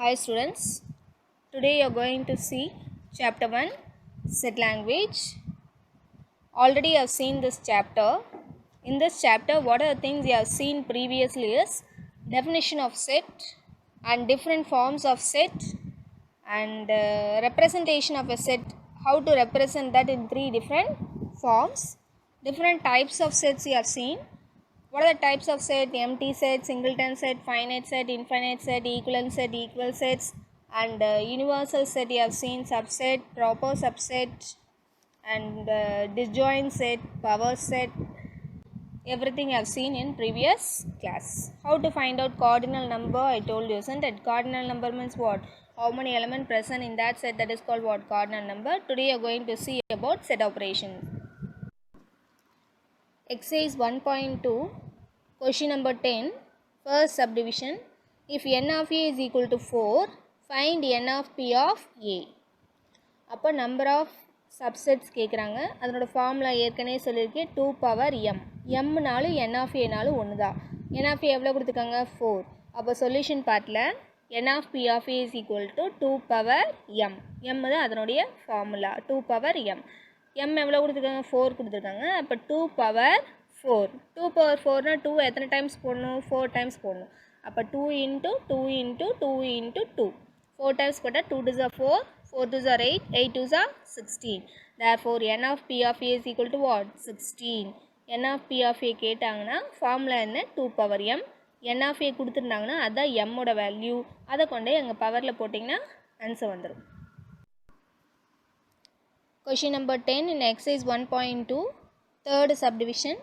Hi students, today you are going to see chapter 1 set language. Already you have seen this chapter. In this chapter what are the things you have seen previously is definition of set and different forms of set and representation of a set, how to represent that in three different forms. Different types of sets you have seen. What are the types of set? Empty set, singleton set, finite set, infinite set, equivalent set, equal sets, and universal set you have seen, subset, proper subset, and disjoint set, power set. Everything you have seen in previous class. How to find out cardinal number? I told you, isn't it? Cardinal number means what? How many elements present in that set, that is called what? Cardinal number. Today you are going to see about set operations. Exercise 1.2, question number 10, first subdivision. If n of a is equal to 4, find n of p of a. அப்போ number of subsets கேட்குறாங்க. அதனோட formula ஏற்கனவே சொல்லியிருக்கேன், 2 power m. mனாலும் n of a நாலும் ஒன்று தான். n of a எவ்வளோ கொடுத்துருக்காங்க? 4. அப்போ சொல்யூஷன் பார்ட்டில் n of p of a is equal to 2 power m. m தான் அதனுடைய ஃபார்முலா, 2 power m. m எவ்வளோ கொடுத்துருக்காங்க? 4 கொடுத்துருக்காங்க. அப்போ 2 power 4. 2 power 4னா 2 எத்தனை டைம்ஸ் போடணும்? 4 டைம்ஸ் போடணும். அப்போ 2 into 2 into 2 into 2. 4 times போட்டால் 2 2s are 4, 4 2s are 8, 8 2s are 16. Therefore, n of p of a is equal to what? 16. n of p of a கேட்டாங்கன்னா ஃபார்முலா என்ன? 2 power m. n of a கொடுத்துருந்தாங்கன்னா அதுதான் m ஓட value. அதை கொண்டு எங்கள் பவரில் போட்டிங்கன்னா ஆன்சர் வந்துடும். Question number 10 in exercise 1.2, third subdivision.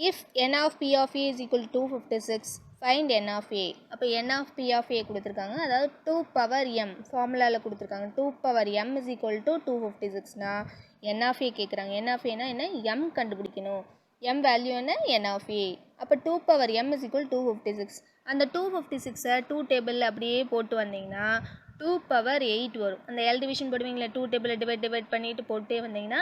If n of p of a is equal to 256, find n of a. அப்போ n of p of a கொடுத்துருக்காங்க, அதாவது 2 power m ஃபார்முலாவில் கொடுத்துருக்காங்க. 2 power m is equal to 256னா n of a கேட்குறாங்க. n of a என்ன? m கண்டுபிடிக்கணும். m value என்ன? n of a. அப்போ 2 power m is equal to 256. அந்த 256 2 டேபிளில் அப்படியே போட்டு வந்தீங்கன்னா 2 power 8 வரும். அந்த L டிவிஷன் போடுவீங்களா, 2 டேபிளை டிவைட் பண்ணிட்டு போட்டே வந்தீங்கன்னா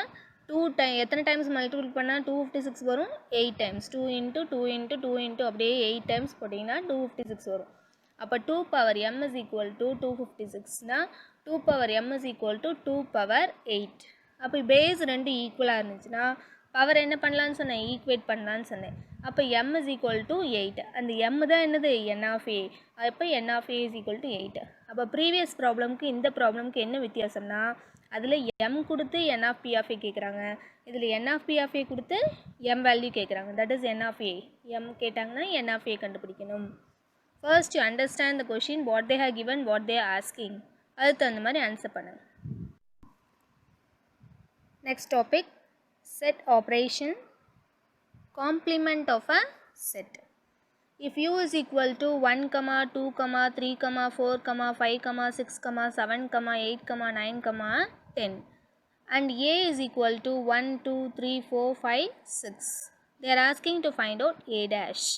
2 டைம் எத்தனை டைம்ஸ் மல்டிபிள் பண்ணால் 256 வரும்? 8 டைம்ஸ். 2 into 2 into 2 into அப்படியே 8 டைம்ஸ் போட்டிங்கன்னா 256 வரும். அப்போ 2 power m is equal to 256னா 2 power m is equal to 2 power 8. அப்போ பேஸ் ரெண்டு ஈக்குவலாக இருந்துச்சுன்னா பவர் என்ன பண்ணலான்னு சொன்னேன்? ஈக்குவேட் பண்ணலான்னு சொன்னேன். அப்போ m is equal to 8. அந்த m தான் என்னது? n of a. அப்போ n of a is equal to 8. அப்போ ப்ரீவியஸ் ப்ராப்ளம்க்கு இந்த ப்ராப்ளம்க்கு என்ன வித்தியாசம்னா, அதில் m கொடுத்து n of p of a கேட்குறாங்க, இதில் n of p of a கொடுத்து m வேல்யூ கேட்குறாங்க. That is n of a. m கேட்டாங்கன்னா n of a கண்டுபிடிக்கணும். First you understand the question, what they have given, what they asking, அதுக்கு தகுந்த மாதிரி answer பண்ணுங்க. Next topic, set operation, complement of a set. If u is equal to 1, 2, 3, 4, 5, 6, 7, 8, 9, 10 and a is equal to 1, 2, 3, 4, 5, 6, they are asking to find out a dash.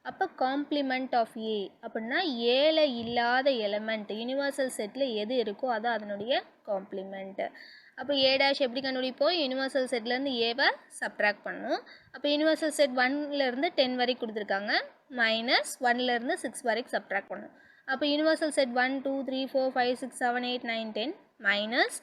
அப்போ complement of ஏ அப்படின்னா ஏல இல்லாத element universal settle எது இருக்கோ அது அதனுடைய complement. அப்போ A dash எப்படி கண்டுபிடிப்போம்? யூனிவர்சல் செட்லேருந்து ஏவை சப்ட்ராக்ட் பண்ணணும். அப்போ யூனிவர்சல் செட் 1லேருந்து 10 வரைக்கும் கொடுத்துருக்காங்க, மைனஸ் 1லேருந்து 6 வரைக்கும் சப்ட்ராக்ட் பண்ணணும். அப்போ யூனிவர்சல் செட் 1, 2, 3, 4, 5, 6, 7, 8, 9, 10 மைனஸ்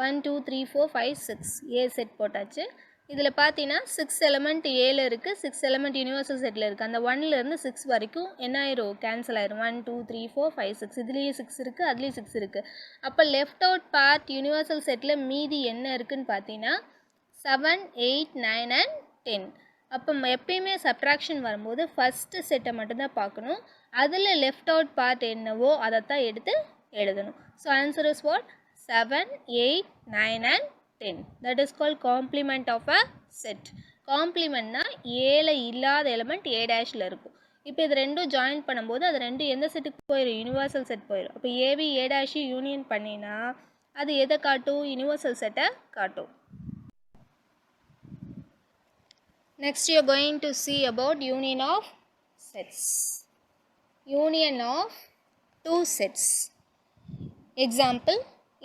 1, 2, 3, 4, 5, 6 ஏ செட் போட்டாச்சு. இதில் பார்த்தீங்கன்னா 6 எலமெண்ட் ஏல இருக்குது, 6 எலமெண்ட் யூனிவர்சல் செட்டில் இருக்குது. அந்த 1லேருந்து 6 வரைக்கும் என்ன ஆயிரும்? கேன்சல் ஆயிரும். 1, 2, 3, 4, 5, 6 இதுலேயே 6 இருக்குது, அதுலேயும் 6 இருக்குது. அப்போ left out part universal settle மீதி என்ன இருக்குதுன்னு பார்த்தீங்கன்னா 7, 8, 9 and 10. அப்போ எப்பயுமே சப்ட்ராக்ஷன் வரும்போது ஃபஸ்ட்டு செட்டை மட்டும்தான் பார்க்கணும், அதில் லெஃப்ட் அவுட் பார்ட் என்னவோ அதைத்தான் எடுத்து எழுதணும். So answer is what? 7, 8, 9 and 10. That is called complement of a set. காம்ப்ளிமெண்ட்னா ஏல இல்லாத எலமெண்ட் ஏ டேஷில் இருக்கும். இப்போ இது ரெண்டும் ஜாயின் பண்ணும்போது அது ரெண்டும் எந்த செட்டுக்கு போயிடும்? யூனிவர்சல் செட் போயிடும். அப்போ ஏபி ஏ டேஷி யூனியன் பண்ணினா அது எதை காட்டும்? யூனிவர்சல் செட்டை காட்டும். Next you are going to see about union of sets. Union of two sets. Example,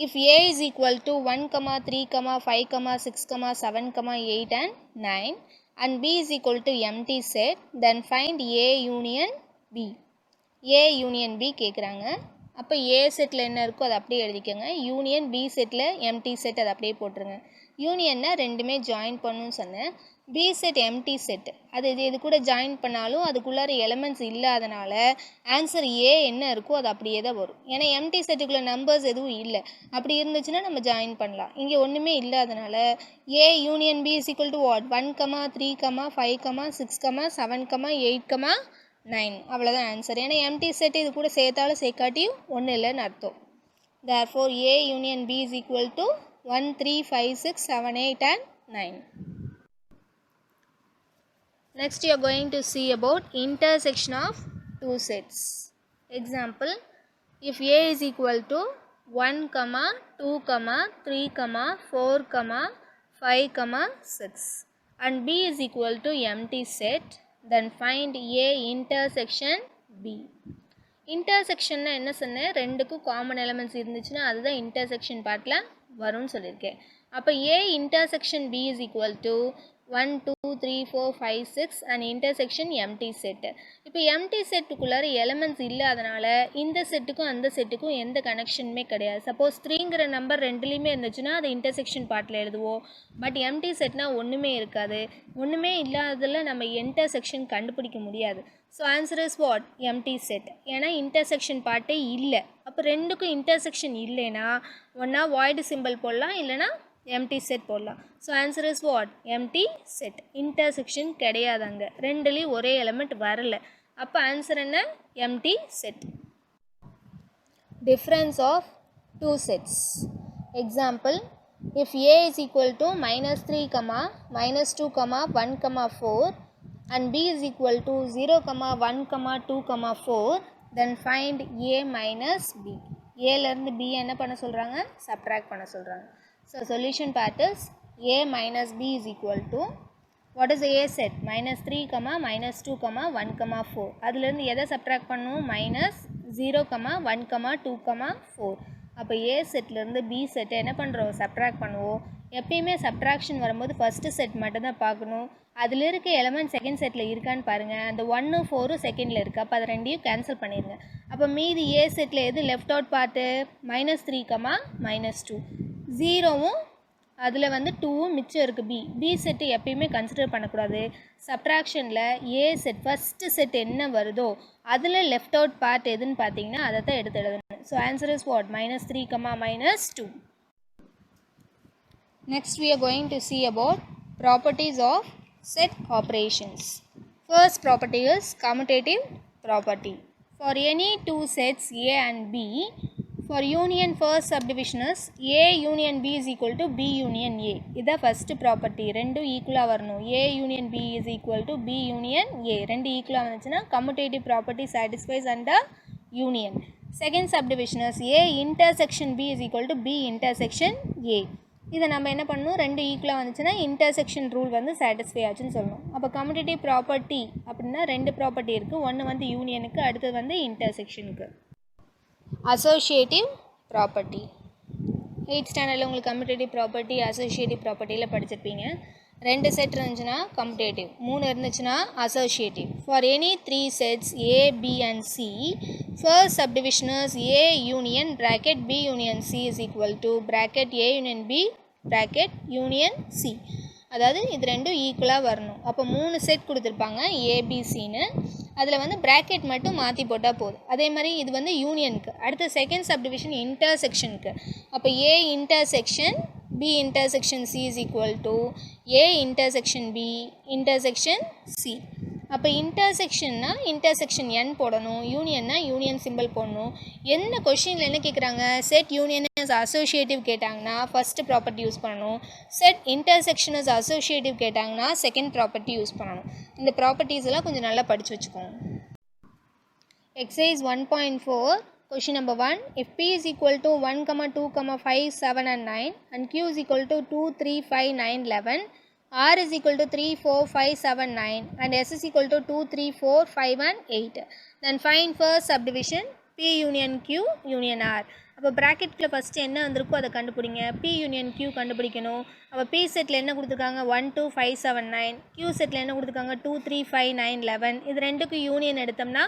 if A is equal to 1, 3, 5, 6, 7, 8 and 9 and B is equal to empty set, then find A union B. A union B கேட்குறாங்க. அப்போ ஏ settle என்ன இருக்கோ அதை அப்படியே எழுதிக்கோங்க. Union B செட்டில் empty set அதை அப்படியே போட்டுருங்க. யூனியன்னா ரெண்டுமே ஜாயின் பண்ணணும்னு சொன்னேன். பி செட் எம்டி செட் அது இது கூட ஜாயின் பண்ணாலும் அதுக்குள்ளார எலமெண்ட்ஸ் இல்லாதனால ஆன்சர் ஏ என்ன இருக்கோ அது அப்படியே தான் வரும். ஏன்னா எம்டி செட்டுக்குள்ளே நம்பர்ஸ் எதுவும் இல்லை. அப்படி இருந்துச்சுன்னா நம்ம ஜாயின் பண்ணலாம். இங்கே ஒன்றுமே இல்லாதனால A union B is equal to what 1, 3, 5, 6, 7, 8, 9 அவ்வளோதான் ஆன்சர். ஏன்னா எம்டி செட் இது கூட சேர்த்தாலும் சேர்க்காட்டியும் ஒன்றும் இல்லைன்னு அர்த்தம். therefore A union B is equal to 1, 3, 5, 6, 7, 8 and 9. Next you are going to see about intersection of two sets. Example, if A is equal to 1, 2, 3, 4, 5, 6 and B is equal to empty set, then find A intersection B. இன்டர்செக்ஷன்னா என்ன சொன்னேன், ரெண்டுக்கும் common elements இருந்துச்சுன்னா அதுதான் intersection பார்ட்டில் வரும்னு சொல்லியிருக்கேன். அப்போ A intersection B is equal to 1, 2, 3, 4, 5, 6 and intersection empty set. இப்போ எம்டி செட்டுக்குள்ளார எலமெண்ட்ஸ் இல்லாதனால இந்த செட்டுக்கும் அந்த செட்டுக்கும் எந்த கனெக்ஷனுமே கிடையாது. சப்போஸ் 3ங்கிற நம்பர் ரெண்டுலேயுமே இருந்துச்சுன்னா அது இன்டர்செக்ஷன் பார்ட்டில் எழுதுவோம். பட் எம்டி செட்னா ஒன்றுமே இருக்காது. ஒன்றுமே இல்லாததில் நம்ம இன்டர்செக்ஷன் கண்டுபிடிக்க முடியாது. So answer is what empty set. ஏன்னா இன்டர்செக்ஷன் பார்ட்டே இல்லை. அப்போ ரெண்டுக்கும் இன்டர்செக்ஷன் இல்லைன்னா ஒன்றா வாய்டு சிம்பிள் போடலாம், இல்லைனா எம்டி செட் போடலாம். So answer is what empty set. Intersection கிடையாது, அங்கே ரெண்டுலேயும் ஒரே எலமெண்ட் வரல. அப்போ ஆன்சர் என்ன empty set. Difference of two sets. Example, if A is equal to -3, -2, 1, 4 and B is equal to 0, 1, 2, 4, then find A minus B. Aலேருந்து B என்ன பண்ண சொல்கிறாங்க, subtract பண்ண சொல்கிறாங்க. So solution part is A minus B is equal to, what is A set? -3, -2, 1, 4. அதுலேருந்து எதை subtract பண்ணணும், -0, 1, 2, 4. அப்போ A செட்லேருந்து B செட்டை என்ன பண்ணுறோம், சப்ட்ராக்ட் பண்ணுவோம். எப்பயுமே சப்ட்ராக்ஷன் வரும்போது ஃபஸ்ட்டு செட் மட்டும் தான் பார்க்கணும். அதில் இருக்க எலமெண்ட் செகண்ட் செட்டில் இருக்கான்னு பாருங்கள். அந்த 1, 4 செகண்டில் இருக்குது. அப்போ அதை ரெண்டையும் கேன்சல் பண்ணிடுங்க. அப்போ மீதி A செட்டில் எது லெஃப்ட் அவுட் பார்ட்டு, -3, -2. 0வும் அதில் 2வும் மிச்சம் இருக்குது B செட்டு எப்பயுமே கன்சிடர் பண்ணக்கூடாது. சப்ட்ராக்ஷனில் A செட் ஃபஸ்ட்டு செட் என்ன வருதோ அதில் லெஃப்ட் அவுட் பார்ட் எதுன்னு பார்த்தீங்கன்னா அதை தான் எடுத்து எழுதணும். So answer is what -3, -2. Next we are going to see about properties of set operations. First property is commutative property. For any two sets A and B, for union first subdivision is A union B is equal to B union A. This is first property. ரெண்டும் ஈக்குவலாக வரணும். A union B is equal to B union A. ரெண்டு ஈக்குவலாக வந்துச்சுன்னா commutative property satisfies under union. Second subdivision is A intersection B is equal to B intersection A. இதை நம்ம என்ன பண்ணணும், ரெண்டு ஈக்குவலாக வந்துச்சுன்னா இன்டர்செக்ஷன் ரூல் சாட்டிஸ்ஃபை ஆச்சுன்னு சொல்லணும். அப்போ கம்யூட்டேட்டிவ் ப்ராப்பர்ட்டி அப்படின்னா ரெண்டு ப்ராப்பர்ட்டி இருக்குது. ஒன்று யூனியனுக்கு, அடுத்தது இன்டர்செக்ஷனுக்கு. அசோசியேட்டிவ் ப்ராப்பர்ட்டி 8th ஸ்டாண்டர்டில் உங்களுக்கு கம்யூட்டேட்டிவ் ப்ராப்பர்ட்டி அசோசியேட்டிவ் ப்ராப்பர்ட்டியில் படிச்சிருப்பீங்க. ரெண்டு செட் இருந்துச்சுன்னா கம்யூட்டேட்டிவ், 3 இருந்துச்சுன்னா associative. For any 3 sets A, B and C, first subdivision is A union bracket B union C is equal to bracket A union B bracket union C. அதாவது இது ரெண்டும் ஈக்குவலாக வரணும். அப்போ 3 செட் கொடுத்துருப்பாங்க ஏபிசின்னு. அதில் ப்ராக்கெட் மட்டும் மாற்றி போட்டால் போதும். அதே மாதிரி இது யூனியனுக்கு. அடுத்து செகண்ட் சப்டிவிஷன் இன்டர்செக்ஷனுக்கு. அப்போ A intersection B intersection C is equal to A intersection B intersection C. அப்போ இன்டர்செக்ஷன்னா இன்டர்செக்ஷன் என் போடணும், யூனியன்னா யூனியன் சிம்பிள் போடணும். என்ன கொஷினில் என்ன கேட்குறாங்க, செட் யூனியன் இஸ் அசோசியேட்டிவ் கேட்டாங்கன்னா ஃபஸ்ட்டு ப்ராப்பர்ட்டி யூஸ் பண்ணணும். செட் இன்டர்செக்ஷன் இஸ் அசோசியேட்டிவ் கேட்டாங்கன்னா செகண்ட் ப்ராப்பர்ட்டி யூஸ் பண்ணணும். இந்த ப்ராப்பர்ட்டிஸ் எல்லாம் கொஞ்சம் நல்லா படித்து வச்சுக்கோங்க. Exercise 1.4 question number 1. If P is equal to 1, 2, 5, 7 and 9 and Q is equal to 2, 3, 5, 9, 11, R is equal to 3, 4, 5, 7, 9 and S is equal to 2, 3, 4, 5 and 8. Then find first subdivision P union Q union R. அப்போ ப்ராக்கெட்டில் first என்ன வந்திருக்கோ அதை கண்டுபிடிங்க. P union Q கண்டுபிடிக்கணும். அப்போ P settle என்ன கொடுத்துருக்காங்க, 1, 2, 5, 7, 9. Q செட்டில் என்ன கொடுத்துருக்காங்க, 2, 3, 5, 9, 11. இது ரெண்டுக்கும் யூனியன் எடுத்தோம்னா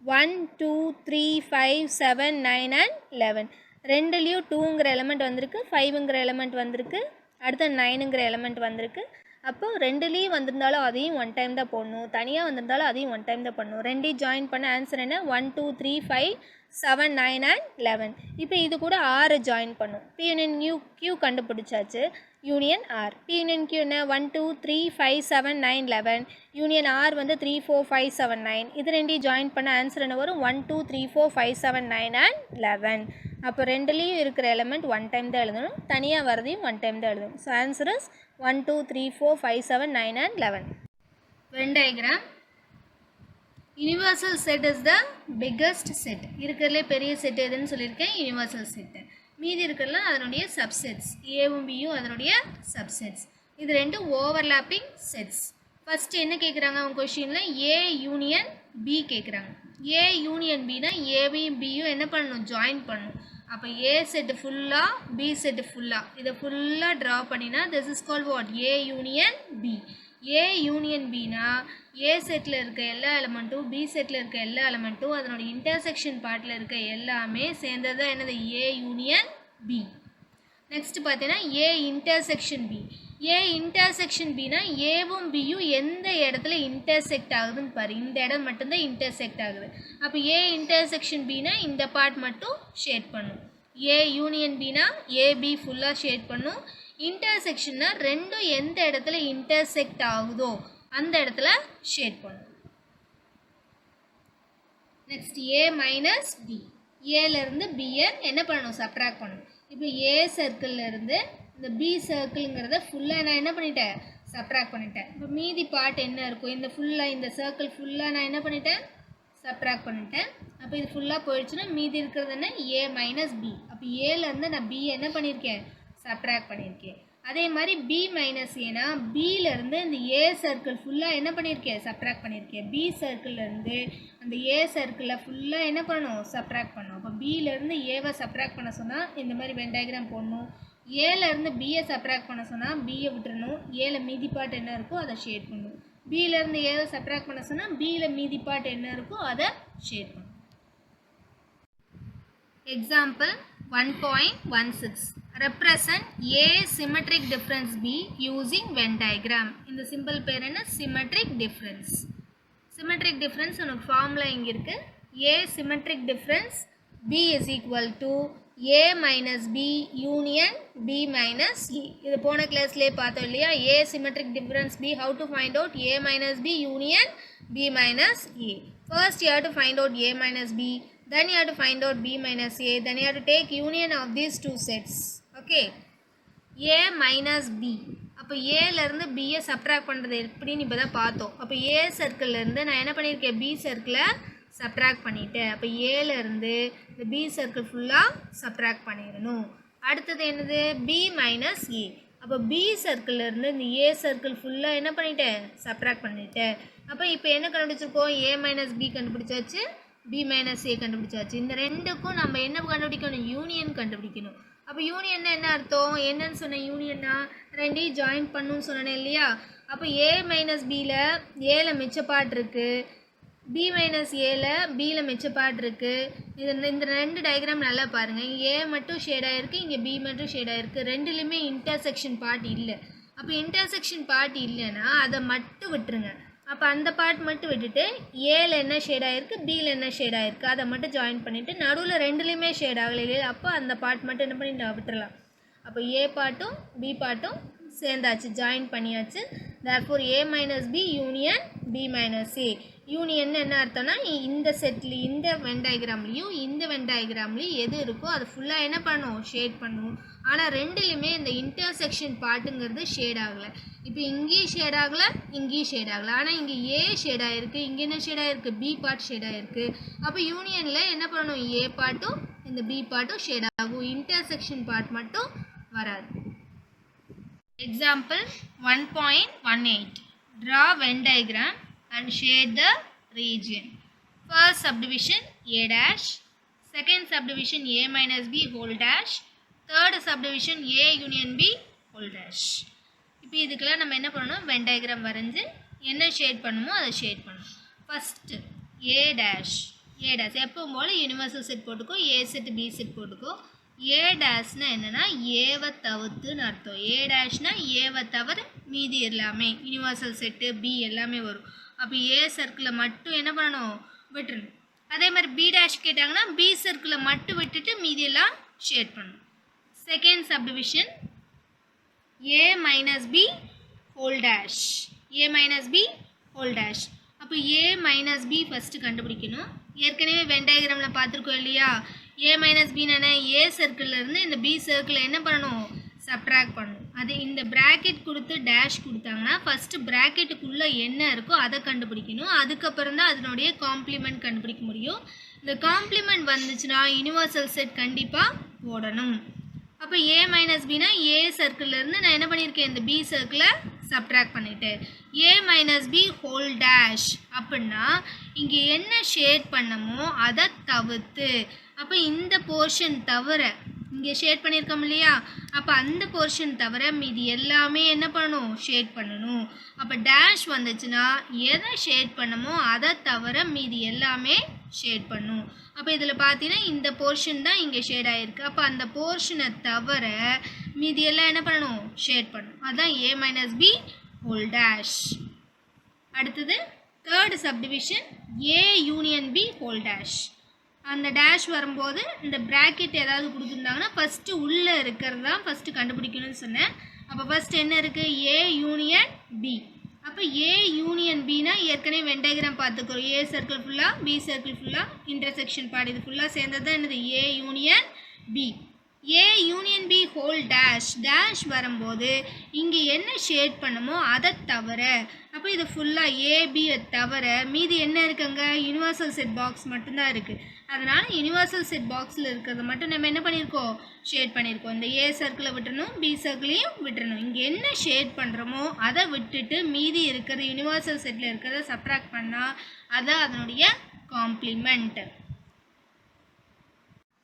1 2 3 5 7 9 and 11 ரெண்டுலேயும் 2ங்கிற எலமெண்ட் வந்திருக்கு, 5ங்கிற எலமெண்ட் வந்திருக்கு, அடுத்து 9ங்கிற எலமெண்ட் வந்திருக்கு. அப்போ ரெண்டுலேயும் வந்திருந்தாலும் அதையும் ஒன் டைம் தான் போடணும், தனியாக வந்திருந்தாலும் அதையும் ஒன் டைம் தான் பண்ணணும். ரெண்டையும் ஜாயின் பண்ண ஆன்சர் என்ன? 1 2 3 5 7 9 and 11. இப்போ இது கூட ஆரை ஜாயின் பண்ணும். P யூனியன் Q கண்டுபிடிச்சாச்சு. Union R. P union Q என்ன? 1 2 3 5 7 9 11. யூனியன் ஆர் வந்து 3 4 5 7 9. இது ரெண்டையும் ஜாயின் பண்ண ஆன்சர் என்ன வரும்? 1 2 3 4 5 7 9 and 11. அப்போ ரெண்டுலேயும் இருக்கிற எலமெண்ட் ஒன் டைம் தான் எழுதணும், தனியாக வரதையும் ஒன் டைம் தான் எழுதணும். So answer is 1 2 3 4 5 7 9 and 11. Venn diagram. Universal set is the biggest set. இருக்கிறதுலே பெரிய செட் எதுன்னு சொல்லியிருக்கேன், யூனிவர்சல் செட்டு. மீதி இருக்கிறதுலாம் அதனுடைய சப்செட்ஸ், ஏவும் பியும் அதனுடைய சப்செட்ஸ். இது ரெண்டு ஓவர்லாப்பிங் செட்ஸ். ஃபஸ்ட்டு என்ன கேட்குறாங்க அவங்க கொஷினில்? ஏ யூனியன் பி கேட்குறாங்க. ஏ யூனியன் பினா ஏவையும் பியும் என்ன பண்ணணும்? ஜாயின் பண்ணணும். அப்போ ஏ செட்டு ஃபுல்லாக, பி செட்டு ஃபுல்லாக, இதை ஃபுல்லாக ட்ரா பண்ணினா this is called what? A union B. A union பினா ஏ செட்டில் இருக்க எல்லா எலமெண்ட்டும், பி செட்டில் இருக்க எல்லா எலமெண்ட்டும், அதனோட இன்டர்செக்ஷன் பார்ட்டில் இருக்க எல்லாமே சேர்ந்தது தான் என்னது? A union B. நெக்ஸ்ட் பார்த்தீங்கன்னா A intersection B. A intersection பினா ஏவும் பியும் எந்த இடத்துல இன்டர்செக்ட் ஆகுதுன்னு பாரு. இந்த இடம் மட்டும்தான் இன்டர்செக்ட் ஆகுது. அப்போ ஏ இன்டர்செக்ஷன் பினா இந்த பார்ட் மட்டும் ஷேட் பண்ணும். ஏ யூனியன் பினா ஏபி ஃபுல்லாக ஷேட் பண்ணும். இன்டர்செக்ஷன்னா ரெண்டும் எந்த இடத்துல இன்டர்செக்ட் ஆகுதோ அந்த இடத்துல ஷேட் பண்ணும். நெக்ஸ்ட் ஏ மைனஸ் பி. ஏலேருந்து பியை என்ன பண்ணணும்? சப்ராக்ட் பண்ணணும். இப்போ ஏ சர்க்கிள்லேருந்து இந்த பி சர்க்கிள்ங்கிறத ஃபுல்லாக நான் என்ன பண்ணிட்டேன்? சப்ராக்ட் பண்ணிட்டேன். இப்போ மீதி பார்ட் என்ன இருக்கும்? இந்த ஃபுல்லாக இந்த சர்க்கிள் ஃபுல்லாக நான் என்ன பண்ணிட்டேன்? சப்ராக்ட் பண்ணிட்டேன். அப்போ இது ஃபுல்லாக போயிடுச்சுன்னா மீதி இருக்கிறது என்ன? ஏ மைனஸ் பி. அப்போ ஏலேருந்து நான் பி என்ன பண்ணியிருக்கேன்? சப்ராக்ட் பண்ணியிருக்கேன். அதே மாதிரி பி மைனஸ் ஏன்னா பியிலேருந்து இந்த ஏ சர்க்கிள் ஃபுல்லாக என்ன பண்ணியிருக்கேன்? சப்ராக்ட் பண்ணியிருக்கேன். பி சர்க்கிள்லேருந்து அந்த ஏ சர்க்கிளில் ஃபுல்லாக என்ன பண்ணணும்? சப்ராக்ட் பண்ணணும். அப்போ பியிலேருந்து ஏவை சப்ராக்ட் பண்ண சொன்னால் இந்த மாதிரி வென் டயக்ராம் போடணும். ஏலேருந்து பியை சப்ராக்ட் பண்ண சொன்னால் பியை விட்டுறணும். ஏல மீதி பார்ட் என்ன இருக்கோ அதை ஷேட் பண்ணணும். பியிலேருந்து ஏவை சப்ராக்ட் பண்ண சொன்னால் பியில் மீதி பார்ட் என்ன இருக்கோ அதை ஷேட் பண்ணணும். Example 1.16. Represent A symmetric difference B using Venn diagram. இந்த சிம்பிள் பேர் என்ன? symmetric difference. symmetric difference உனக்கு ஃபார்முலா இங்கே இருக்கு. A symmetric difference B is equal to A minus B union B minus A. இது போன கிளாஸ்லேயே பார்த்தோம் இல்லையா? A symmetric difference B, how to find out A minus B union B minus A. First you have to find out A minus B, then you have to find out B minus A, then you have to take union of these two sets. Okay, A minus B. அப்போ ஏலேருந்து பியை subtract பண்ணுறது எப்படின்னு இப்போ தான் பார்த்தோம். அப்போ ஏ சர்க்கிள்லேருந்து நான் என்ன பண்ணியிருக்கேன்? பி சர்க்கிளை சப்ராக்ட் பண்ணிட்டேன். அப்போ ஏலேருந்து இந்த பி சர்க்கிள் ஃபுல்லாக சப்ராக்ட் பண்ணிடணும். அடுத்தது என்னது? பி மைனஸ் ஏ. அப்போ பி சர்க்கிள்லேருந்து இந்த ஏ சர்க்கிள் ஃபுல்லாக என்ன பண்ணிட்டேன்? சப்ராக்ட் பண்ணிட்டேன். அப்போ இப்போ என்ன கண்டுபிடிச்சிருக்கோம்? ஏ மைனஸ் பி கண்டுபிடிச்சாச்சு, பி மைனஸ் ஏ கண்டுபிடிச்சாச்சு. இந்த ரெண்டுக்கும் நம்ம என்ன கண்டுபிடிக்கணும்? யூனியன் கண்டுபிடிக்கணும். அப்போ யூனியன்னா என்ன அர்த்தம்? என்னன்னு சொன்னேன்? யூனியன்னா ரெண்டையும் ஜாயின் பண்ணுன்னு சொன்னேன் இல்லையா? அப்போ ஏ மைனஸ் பியில் ஏல மிச்ச பார்ட் இருக்குது, பி மைனஸ் ஏல பியில் மிச்ச பார்ட் இருக்குது. இந்த ரெண்டு டயக்ராம் நல்லா பாருங்கள். இங்கே ஏ மட்டும் ஷேடாக இருக்குது, இங்கே பி மட்டும் ஷேடாக இருக்குது. ரெண்டுலேயுமே இன்டர்செக்ஷன் பார்ட் இல்லை. அப்போ இன்டர்செக்ஷன் பார்ட் இல்லைன்னா அதை மட்டும் விட்டுருங்க. அப்போ அந்த பார்ட் மட்டும் விட்டுட்டு ஏல என்ன ஷேட் ஆகிருக்கு, பியில் என்ன ஷேட் ஆகிருக்கு அதை மட்டும் ஜாயின் பண்ணிவிட்டு நடுவில் ரெண்டுலேயுமே ஷேட் ஆகலை இல்லையா? அப்போ அந்த பார்ட் மட்டும் என்ன பண்ணிட்டு விட்டுறலாம். அப்போ ஏ பார்ட்டும் பி பார்ட்டும் சேர்ந்தாச்சு, ஜாயின் பண்ணியாச்சு. therefore A minus B union B minus A. Union என்ன அர்த்தம்னா இந்த செட்லேயும் இந்த வென் டயக்ராம்லேயும் இந்த வென் டயக்ராம்லேயும் எது இருக்கோ அது ஃபுல்லாக என்ன பண்ணும்? ஷேட் பண்ணும். ஆனால் ரெண்டுலேயுமே இந்த இன்டர்செக்ஷன் பார்ட்டுங்கிறது ஷேட் ஆகலை. இப்போ இங்கேயும் ஷேட் ஆகலை, இங்கேயும் ஷேட் ஆகலை. ஆனால் இங்கே ஏ ஷேட் ஆகிருக்கு, இங்கே என்ன ஷேட் ஆகிருக்கு? பி பார்ட் ஷேட் ஆகிருக்கு. அப்போ யூனியனில் என்ன பண்ணணும்? ஏ பார்ட்டும் இந்த பி பார்ட்டும் ஷேட் ஆகும், இன்டர்செக்ஷன் பார்ட் மட்டும் வராது. Example 1.18. Draw Venn diagram and shade the region. First subdivision A dash, second subdivision A minus B whole dash, third subdivision A union B whole dash. இப்போ இதுக்கெல்லாம் நம்ம என்ன பண்ணணும்? வென் டயக்ராம் வரைஞ்சி என்ன ஷேட் பண்ணுமோ அதை ஷேட் பண்ணணும். First A dash. A dash எப்பவும் போல் யூனிவர்சல் செட் போட்டுக்கோ, ஏ செட் பி செட் போட்டுக்கோ. ஏ டேஷ்னா என்னென்னா ஏவை தவிர்த்துன்னு அர்த்தம். ஏ டேஷ்னா ஏவை தவிர மீதி எல்லாமே யூனிவர்சல் செட்டு பி எல்லாமே வரும். அப்போ ஏ சர்க்கிளை மட்டும் என்ன பண்ணணும், விட்டுறணும். அதே மாதிரி பி டேஷ் கேட்டாங்கன்னா பி சர்க்கிளை மட்டும் விட்டுட்டு மீதியெல்லாம் ஷேட் பண்ணணும். செகண்ட் சப்டிவிஷன் ஏ மைனஸ் பி ஹோல் டேஷ், ஏ மைனஸ் பி ஹோல் டேஷ். அப்போ ஏ மைனஸ் பி ஃபஸ்ட்டு கண்டுபிடிக்கணும். ஏற்கனவே வென் டயக்ராமில் பார்த்துருக்கோம் இல்லையா, ஏ மைனஸ் பின்னு ஏ சர்க்கிள்லேருந்து இந்த பி சர்க்கிளில் என்ன பண்ணணும், சப்ட்ராக்ட் பண்ணணும். அது இந்த ப்ராக்கெட் கொடுத்து டேஷ் கொடுத்தாங்கன்னா ஃபஸ்ட்டு ப்ராக்கெட்டுக்குள்ளே என்ன இருக்கோ அதை கண்டுபிடிக்கணும். அதுக்கப்புறம் தான் அதனுடைய காம்ப்ளிமெண்ட் கண்டுபிடிக்க முடியும். இந்த காம்ப்ளிமெண்ட் வந்துச்சுன்னா யூனிவர்சல் செட் கண்டிப்பாக போடணும். அப்போ ஏ மைனஸ் பினா ஏ சர்க்கிள்லேருந்து நான் என்ன பண்ணியிருக்கேன், இந்த பி சர்க்கிளை சப்ட்ராக்ட் பண்ணிவிட்டேன். ஏ மைனஸ் பி ஹோல் டேஷ் அப்படின்னா இங்கே என்ன ஷேட் பண்ணமோ அதை தவிர்த்து, அப்போ இந்த போர்ஷன் தவிர இங்கே ஷேட் பண்ணியிருக்கோம் இல்லையா, அப்போ அந்த போர்ஷன் தவிர மீதி எல்லாமே என்ன பண்ணணும், ஷேட் பண்ணணும். அப்போ டேஷ் வந்துச்சுன்னா எதை ஷேட் பண்ணமோ அதை தவிர மீதி எல்லாமே ஷேட் பண்ணும். அப்போ இதில் பார்த்தீங்கன்னா இந்த போர்ஷன் தான் இங்கே ஷேட் ஆகிருக்கு. அப்போ அந்த போர்ஷனை தவிர மீதி எல்லாம் என்ன பண்ணணும், ஷேட் பண்ணணும். அதுதான் A minus B whole dash. அடுத்தது third subdivision A union B whole dash. அந்த டேஷ் வரும்போது இந்த ப்ராக்கெட் ஏதாவது கொடுத்துருந்தாங்கன்னா ஃபஸ்ட்டு உள்ளே இருக்கிறது தான் ஃபஸ்ட்டு கண்டுபிடிக்கணும்னு சொன்னேன். அப்போ ஃபஸ்ட்டு என்ன இருக்குது, ஏ யூனியன் பி. அப்போ ஏ யூனியன் பினா ஏற்கனவே வென் டயக்ராம் பார்த்துக்கிறோம். ஏ சர்க்கிள் ஃபுல்லாக பி சர்க்கிள் ஃபுல்லாக இன்டர்செக்ஷன் பார்ட் இது ஃபுல்லாக சேர்ந்தது தான் என்னது, A union B. A union B whole dash, dash வரும்போது இங்கே என்ன ஷேட் பண்ணுமோ அதை தவிர, அப்போ இது ஃபுல்லாக ஏபியை தவிர மீதி என்ன இருக்குங்க, யூனிவர்சல் செட் பாக்ஸ் மட்டும்தான் இருக்குது. அதனால் யூனிவர்சல் செட் பாக்ஸில் இருக்கிறத மட்டும் நம்ம என்ன பண்ணியிருக்கோம், ஷேட் பண்ணியிருக்கோம். இந்த ஏ சர்க்கிளை விட்டுறணும், பி சர்க்கிளையும் விட்டுறணும். இங்கே என்ன ஷேட் பண்ணுறோமோ அதை விட்டுட்டு மீதி இருக்கிறது யூனிவர்சல் செட்டில் இருக்கிறத சப்ட்ராக்ட் பண்ணால் அது அதனுடைய complement.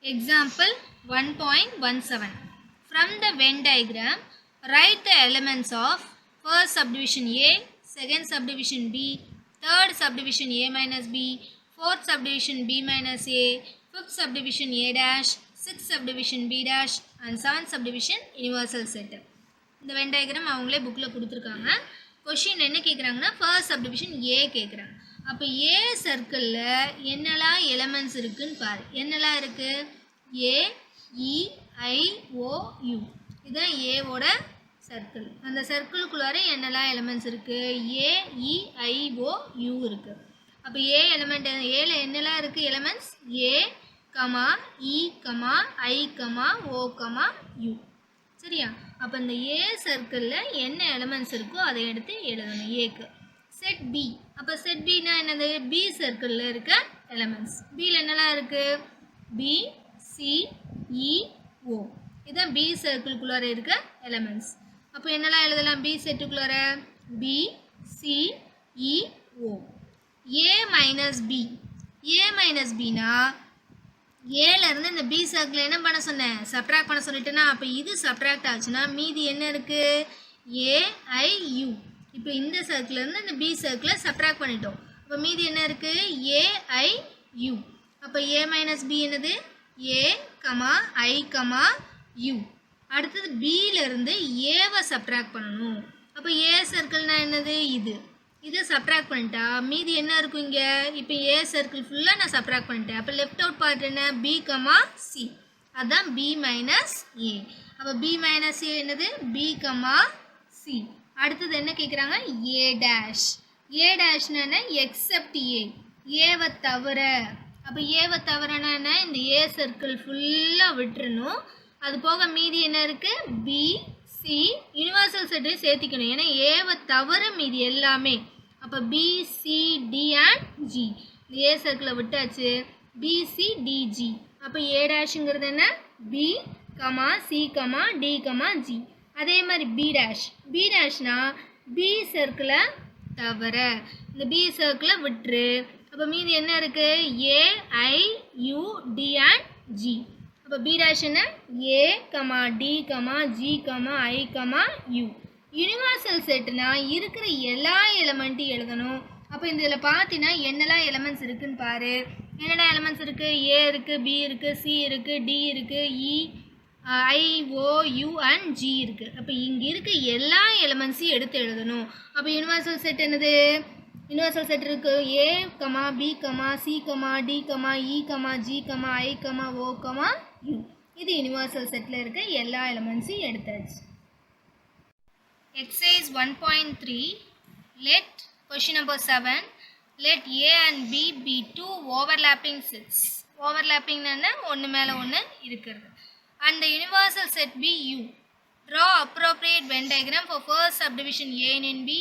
Example 1.17. From the Venn diagram, write the elements of first subdivision A, second subdivision B, third subdivision A minus B, fourth subdivision B minus A, fifth subdivision A dash, sixth subdivision B dash and seventh subdivision universal set. இந்த Venn diagram அவங்களே புக்கில் கொடுத்துருக்காங்க. Question என்ன கேட்குறாங்கன்னா first subdivision ஏ கேட்குறாங்க. அப்போ ஏ சர்க்கிளில் என்னெல்லாம் எலமெண்ட்ஸ் இருக்குதுன்னு பாரு. என்னெல்லாம் இருக்குது, ஏ இ ஐ ஓ யூ, இதுதான் ஏவோட சர்க்கிள். அந்த சர்க்கிளுக்குள்ளார என்னெல்லாம் எலமெண்ட்ஸ் இருக்குது, ஏ இ ஐ ஓ யூ இருக்குது. அப்போ ஏ எலமெண்ட், ஏல என்னெல்லாம் இருக்குது elements, A comma E comma I comma O comma U. சரியா, அப்போ இந்த ஏ சர்க்கிளில் என்ன எலமெண்ட்ஸ் இருக்கோ அதை எடுத்து எழுதணும் ஏக்கு. செட் பி, அப்போ செட் பின்னா என்னது, பி சர்க்கிளில் இருக்க எலமெண்ட்ஸ். பியில் என்னெல்லாம் இருக்குது, பி சி இ ஓ, இதுதான் பி சர்க்கிள்குள்ளார இருக்க எலமெண்ட்ஸ். அப்போ என்னெல்லாம் எழுதலாம் பி செட்டுக்குள்ளார, பி சி இ ஓ. ஏ மைனஸ் பி, ஏ மைனஸ் பினா ஏலேருந்து இந்த பி சர்க்கிள் என்ன பண்ண சொன்னேன், சப்ட்ராக்ட் பண்ண சொல்லிட்டேன்னா, அப்போ இது சப்ட்ராக்ட் ஆச்சுன்னா மீதி என்ன இருக்குது, ஏஐயூ. இப்போ இந்த சர்க்கிள்லேருந்து இந்த பி சர்க்கிளை சப்ட்ராக்ட் பண்ணிட்டோம். அப்போ மீதி என்ன இருக்குது, ஏஐயூ. அப்போ ஏ மைனஸ் பி என்னது, ஏ கமா ஐ கமா யூ. அடுத்தது பியிலேருந்து ஏவை சப்ட்ராக்ட் பண்ணணும். அப்போ ஏ சர்க்கிள்னா என்னது, இது, இதை சப்ட்ராக்ட் பண்ணிட்டா மீதி என்ன இருக்கும் இங்கே, இப்போ ஏ சர்க்கிள் ஃபுல்லாக நான் சப்ட்ராக்ட் பண்ணிட்டேன். அப்போ லெஃப்ட் அவுட் பார்ட் என்ன, பி கமா சி, அதுதான் பி மைனஸ் ஏ. அப்போ பி மைனஸ் ஏ என்னது, பி கமா சி. அடுத்தது என்ன கேட்குறாங்க, ஏ டேஷ். ஏ டேஷ்னா என்ன, எக்ஸப்ட் ஏ, ஏவை தவிர. அப்போ ஏவை தவிரனா என்ன, இந்த ஏ சர்க்கிள் ஃபுல்லாக விட்டுறணும். அது போக மீதி என்ன இருக்குது, பி சி யூனிவர்சல் செட்டை சேர்த்திக்கணும். ஏன்னா ஏவை தவிர மீதி எல்லாமே. அப்போ B C D and G, இந்த ஏ சர்க்கிளை விட்டாச்சு, பி சி டி ஜி. அப்போ ஏ டேஷுங்கிறது என்ன, B comma C comma D comma G. அதே மாதிரி பி டேஷ், பி டேஷ்னா பி சர்க்கிளை தவிர, இந்த பி சர்க்கிளை விட்டுரு. அப்போ மீதி என்ன இருக்குது, A I U D and G. அப்போ பி டேஷ் என்ன, A comma D comma G comma I comma U. Universal செட்டுனா இருக்கிற எல்லா எலமெண்ட்டையும் எழுதணும். அப்போ இந்த இதில் பார்த்தீங்கன்னா என்னெல்லாம் எலமெண்ட்ஸ் இருக்குதுன்னு பாரு. என்னென்ன எலமெண்ட்ஸ் இருக்குது? ஏ இருக்குது, பி இருக்குது, சி இருக்குது, டி இருக்குது, E, I, O, U and G இருக்குது. அப்போ இங்கே இருக்க எல்லா எலமெண்ட்ஸையும் எடுத்து எழுதணும். அப்போ யூனிவர்சல் செட் என்னது? யூனிவர்சல் செட் இருக்குது A comma B comma C comma D comma E comma G comma I comma O comma U. இது யூனிவர்சல் செட்டில் இருக்க எல்லா எலமெண்ட்ஸையும் எடுத்தாச்சு. Exercise 1.3. Let question number 7. Let A and B be two overlapping sets. Overlapping na ஒன்று மேலே ஒன்று இருக்கிறது. And the universal set be U. Draw appropriate Venn diagram for first subdivision A in B,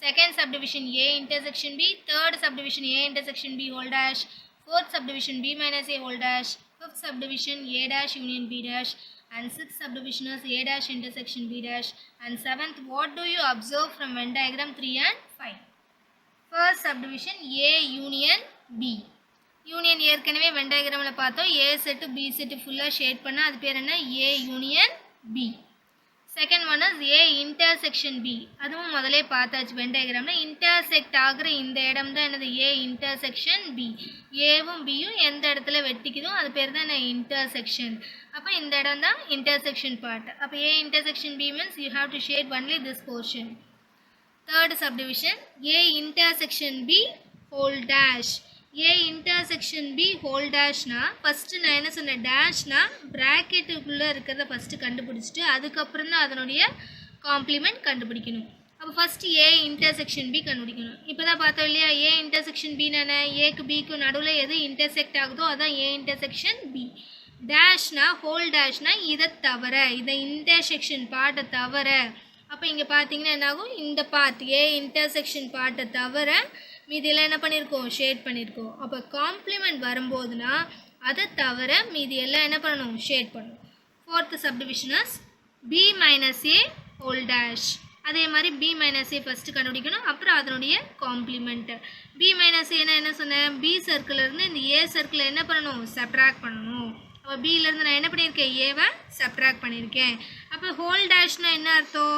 second subdivision A intersection B, third subdivision A intersection B whole dash, fourth subdivision B minus A whole dash, fifth subdivision A dash union B dash, and sixth subdivision is A dash intersection B dash, and seventh, what do you observe from Venn diagram 3 and 5? First subdivision A union B. Union ஏற்கனவே Venn diagramல பார்த்தோம். A set B set ஃபுல்லா shade பண்ணா அது பேர் என்ன? A union B. Second one is A intersection B. அதுவும் முதலே பார்த்தாச்சு Venn diagramல. intersect ஆகுற இந்த இடம் தான் என்னது? A intersection B. ஏவும் பியும் எந்த இடத்துல வெட்டிக்குதோ அது பேர் தான் என்ன? intersection. அப்போ இந்த இடம் தான் intersection part. அப்போ A intersection B means you have to shade only this portion. Third subdivision A intersection B whole dash. A intersection B whole dash na first நான் என்ன சொன்னேன்? டேஷ்னா ப்ராக்கெட்டுக்குள்ளே இருக்கிறத ஃபஸ்ட்டு கண்டுபிடிச்சிட்டு அதுக்கப்புறம் தான் அதனுடைய காம்ப்ளிமெண்ட் கண்டுபிடிக்கணும். அப்போ ஃபஸ்ட்டு A intersection B கண்டுபிடிக்கணும். இப்போ தான் பார்த்தோம் இல்லையா? A intersection B என்ன? ஏக்கு பிக்கு நடுவில் எது இன்டர்செக்ட் ஆகுதோ அதான் A intersection B. டேஷ்னா ஹோல் டேஷ்னா இதை தவிர, இதை இன்டர்செக்ஷன் பார்ட்டை தவிர. அப்போ இங்கே பார்த்தீங்கன்னா என்னாகும்? இந்த பார்ட் A intersection பார்ட்டை தவிர மீதியெல்லாம் என்ன பண்ணியிருக்கோம்? ஷேட் பண்ணியிருக்கோம். அப்போ காம்ப்ளிமெண்ட் வரும்போதுனா அதை தவிர மீதி எல்லாம் என்ன பண்ணணும்? ஷேட் பண்ணணும். Fourth subdivisions B minus A whole dash. அதே மாதிரி B மைனஸ் A ஃபஸ்ட்டு கண்டுபிடிக்கணும். அப்புறம் அதனுடைய காம்ப்ளிமெண்ட்டு. B மைனஸ் ஏன்னா என்ன சொன்னேன்? B சர்க்கிளிலேருந்து இந்த A சர்க்கிளை என்ன பண்ணணும்? சப்ட்ராக்ட் பண்ணணும். அப்போ பியிலேருந்து நான் என்ன பண்ணியிருக்கேன்? ஏவை சப்ட்ராக்ட் பண்ணியிருக்கேன். அப்போ ஹோல் டேஷ்னால் என்ன அர்த்தம்?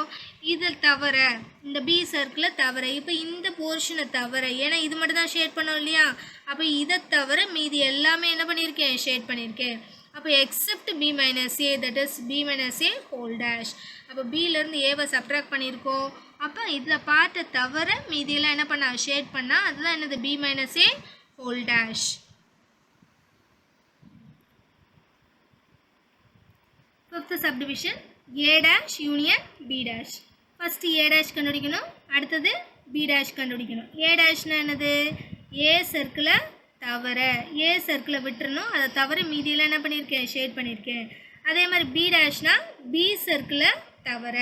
இதை தவிர, இந்த பி சர்க்கிளை தவிர, இப்போ இந்த போர்ஷனை தவிர, ஏன்னா இது மட்டும் தான் ஷேட் பண்ணோம் இல்லையா? அப்போ இதை தவிர மீதி எல்லாமே என்ன பண்ணியிருக்கேன்? ஷேட் பண்ணியிருக்கேன். அப்போ accept B minus A, that is B minus A whole dash. அப்போ பியிலேருந்து ஏவை சப்ட்ராக்ட் பண்ணியிருக்கோம். அப்போ இதில் பார்ட்டை தவிர மீதியெல்லாம் என்ன பண்ணால்? ஷேட் பண்ணால் அதுதான் என்னது? B minus A whole dash. Fifth subdivision A dash union B dash. First A dash கண்டுபிடிக்கணும். அடுத்தது B dash கண்டுபிடிக்கணும். A dashனா என்னது? A சர்க்கிளை தவிர, A சர்க்கிளை விட்டுறணும். அதை தவிர மீதியெல்லாம் என்ன பண்ணியிருக்கேன்? ஷேட் பண்ணியிருக்கேன். அதே மாதிரி B dashனா B சர்க்கிளை தவிர.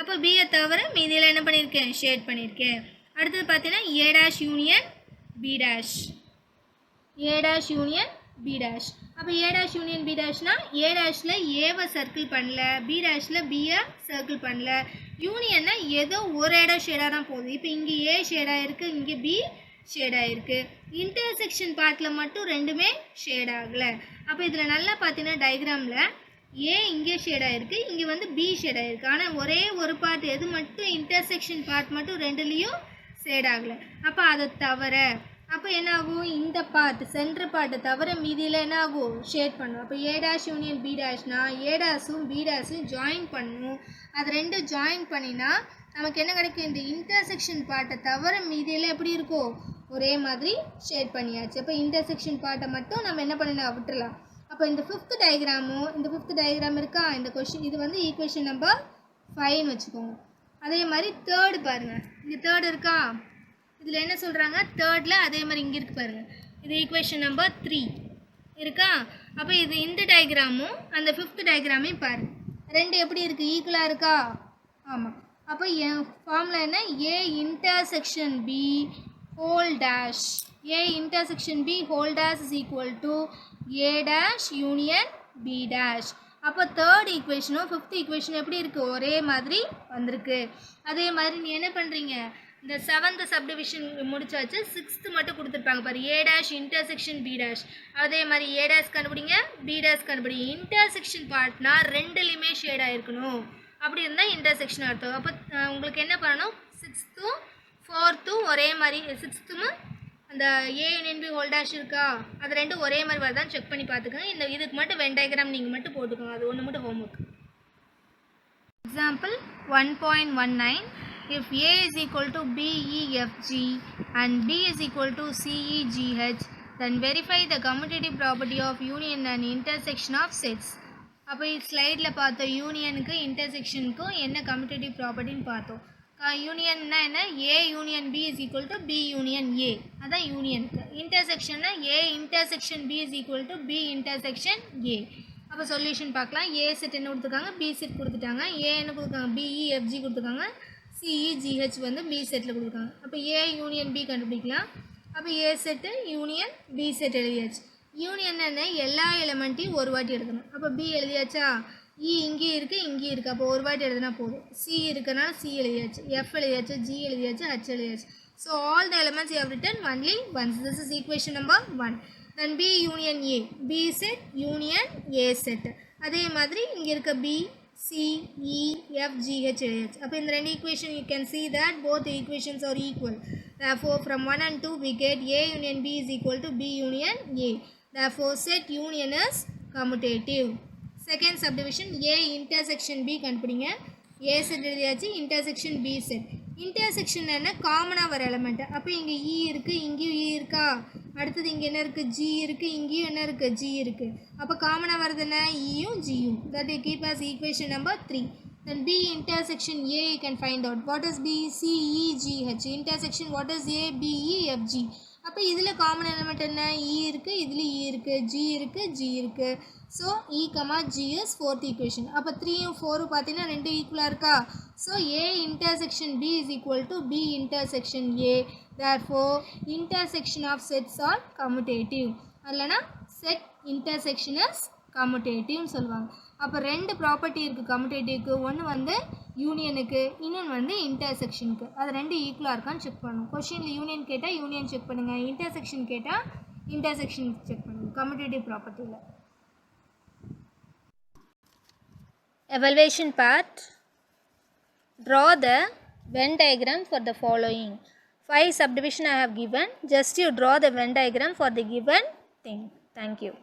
அப்போ Bயை தவிர மீதியெல்லாம் என்ன பண்ணியிருக்கேன்? ஷேட் பண்ணியிருக்கேன். அடுத்தது பார்த்தீங்கன்னா A dash union B dash. A dash union B dash. அப்போ A dash union B dashனா A dashல ஏவை சர்க்கிள் பண்ணல, B dashல பியை சர்க்கிள் பண்ணல. யூனியன்னா ஏதோ ஒரு இடம் ஷேடாக தான் போகுது. இப்போ இங்கே A ஷேடாக இருக்குது, இங்கே B ஷேடாக இருக்குது. இன்டர்செக்ஷன் பார்ட்டில் மட்டும் ரெண்டுமே ஷேட் ஆகலை. அப்போ இதில் நல்லா பார்த்தீங்கன்னா டயக்ராமில் A இங்கே ஷேடாக இருக்குது, இங்கே வந்து B ஷேடாக இருக்குது. ஆனால் ஒரே ஒரு பார்ட் எது மட்டும் இன்டர்செக்ஷன் பார்ட் மட்டும் ரெண்டுலேயும் ஷேட் ஆகலை. அப்போ அதை தவிர அப்போ என்ன ஆகும்? இந்த பார்ட் சென்டர் பார்ட்டை தவிர மீதியில் என்ன ஆகும்? ஷேட் பண்ணும். அப்போ A dash யூனியன் B dashனா A dashும் B dashும் ஜாயின் பண்ணணும். அது ரெண்டும் ஜாயின் பண்ணினா நமக்கு என்ன கிடைக்கும்? இந்த இன்டர்செக்ஷன் பார்ட்டை தவிர மீதியில் எப்படி இருக்கும்? ஒரே மாதிரி ஷேட் பண்ணியாச்சு. அப்போ இன்டர்செக்ஷன் பார்ட்டை மட்டும் நம்ம என்ன பண்ணலாம்? விட்டுடலாம். அப்போ இந்த ஃபிஃப்த் டயக்ராமும், இந்த ஃபிஃப்த் டயக்ராம் இருக்கா? இந்த கொஷின் இது வந்து ஈக்குவேஷன் நம்பர் 5ன்னு வச்சுக்கோங்க. அதே மாதிரி தேர்டு பாருங்கள், இங்கே தேர்டு இருக்கா? இதில் என்ன சொல்கிறாங்க? தேர்டில் அதே மாதிரி இங்கே இருக்குது பாருங்கள். இது ஈக்குவேஷன் நம்பர் 3 இருக்கா? அப்போ இது இந்த டயக்ராமும் அந்த ஃபிஃப்த் டயக்ராமையும் பாருங்கள். ரெண்டு எப்படி இருக்குது? ஈக்குவலாக இருக்கா? ஆமாம். அப்போ என் ஃபார்முலா என்ன? A intersection B whole dash. A intersection B whole dash is equal to A dash union B dash. அப்போ தேர்ட் ஈக்குவேஷனும் ஃபிஃப்த் ஈக்குவேஷனும் எப்படி இருக்குது? ஒரே மாதிரி வந்திருக்கு. அதே மாதிரி நீ என்ன பண்ணுறீங்க? இந்த செவன்த் சப்டிவிஷன் முடிச்சாச்சு, சிக்ஸ்த்து மட்டும் கொடுத்துருப்பாங்க பாரு. A dash intersection B dash. அதே மாதிரி A dash கண்டுபிடிங்க, B dash கண்டுபிடிங்க. இன்டர்செக்ஷன் பார்ட்னா ரெண்டுலேயுமே ஷேடாக இருக்கணும். அப்படி இருந்தால் இன்டர்செக்ஷன் அர்த்தம். அப்போ உங்களுக்கு என்ன பண்ணணும்? சிக்ஸ்த்தும் ஃபோர்த்தும் ஒரே மாதிரி, சிக்ஸ்த்தும் அந்த A union B whole dash இருக்கா, அது ரெண்டும் ஒரே மாதிரி வருதான் செக் பண்ணி பார்த்துக்கோங்க. இந்த இதுக்கு மட்டும் வென் டயக்ராம் நீங்கள் மட்டும் போட்டுக்கோங்க, அது ஒன்று மட்டும் homework. Example 1.19. If A is equal to BEFG and B is equal to CEGH, then verify the commutative property of union and intersection of sets. அப்போ ஸ்லைடில் பார்த்தோம் யூனியனுக்கு இன்டர்செக்ஷனுக்கும் என்ன கம்யூட்டேட்டிவ் ப்ராப்பர்ட்டின்னு பார்த்தோம். யூனியன்னா என்ன, A union B is equal to B union A, அதான் யூனியனுக்கு. இன்டர்செக்ஷன்னா A intersection B is equal to B intersection A. அப்போ சொல்யூஷன் பார்க்கலாம். ஏ செட் என்ன கொடுத்துருக்காங்க, பி செட் கொடுத்துட்டாங்க. ஏ என்ன கொடுத்துருக்காங்க, பிஇஎஃப்ஜி கொடுத்துருக்காங்க. சிஇஜிஹெச் வந்து பி செட்டில் கொடுத்துருக்காங்க. அப்போ ஏ யூனியன் பி கண்டுபிடிக்கலாம். அப்போ A set union B set எழுதியாச்சு. யூனியன் என்ன, எல்லா எலிமெண்ட்டையும் ஒரு வாட்டி எழுதணும். அப்போ பி எழுதியாச்சா, இ இங்கேயும் இருக்குது இங்கேயும் இருக்குது, அப்போ ஒரு வாட்டி எழுதினா போதும். சி இருக்கிறனால சி எழுதியாச்சு, எஃப் எழுதியாச்சு, ஜி எழுதியாச்சு, ஹச் எழுதியாச்சு. So all the elements you have written only once. This is equation number 1. Then B union A, B set union A set. அதே மாதிரி இங்கே இருக்க B, C, E, F, G, H எழுதியாச்சு. அப்போ இந்த ரெண்டு equation you can see that both the equations are equal. Therefore from 1 and 2 we get A union B is equal to B union A. Therefore set union is commutative. Second subdivision A intersection B கண்டுபிடிங்க. A set எழுதியாச்சு, intersection B set. Intersection என்ன, காமனாக வர element. அப்போ இங்கே இ இருக்குது இங்கேயும் இ இருக்கா, அடுத்தது இங்கே என்ன இருக்குது, ஜி இருக்குது இங்கேயும் என்ன இருக்குது, ஜி இருக்குது. அப்போ காமனாக வருது என்ன, இயும் ஜியும். That you keep as equation number 3. Then B intersection A you can find out. What is B, C, E, G, H. Intersection what is A, B, E, F, G. அப்போ இதில் காமன் எலிமெண்ட் என்ன, இ இருக்குது, இதில் இ இருக்குது, G இருக்குது, G இருக்குது. So E comma G is fourth equation. அப்போ 3யும் 4ம் பார்த்தீங்கன்னா ரெண்டு ஈக்குவலாக இருக்கா. So A intersection B is equal to B intersection A. Therefore intersection of sets are commutative. இல்லைனா செட் இன்டர்செக்ஷன் இஸ் கம்யூட்டேட்டிவ்னு சொல்லுவாங்க. அப்போ ரெண்டு ப்ராப்பர்ட்டி இருக்குது கம்யூட்டேட்டிவ்க்கு. ஒன்று வந்து யூனியனுக்கு, இன்னொன்று வந்து இன்டர்செக்ஷனுக்கு. அது ரெண்டு ஈக்குவலாக இருக்கான்னு செக் பண்ணணும். கொஷினில் யூனியன் கேட்டால் யூனியன் செக் பண்ணுங்கள், இன்டர்செக்ஷன் கேட்டால் இன்டர்செக்ஷன் செக் பண்ணுங்கள் commutative ப்ராப்பர்ட்டியில். Evaluation part. Draw the Venn diagram for the following. 5 subdivision I have given. Just you draw the Venn diagram for the given thing. Thank you.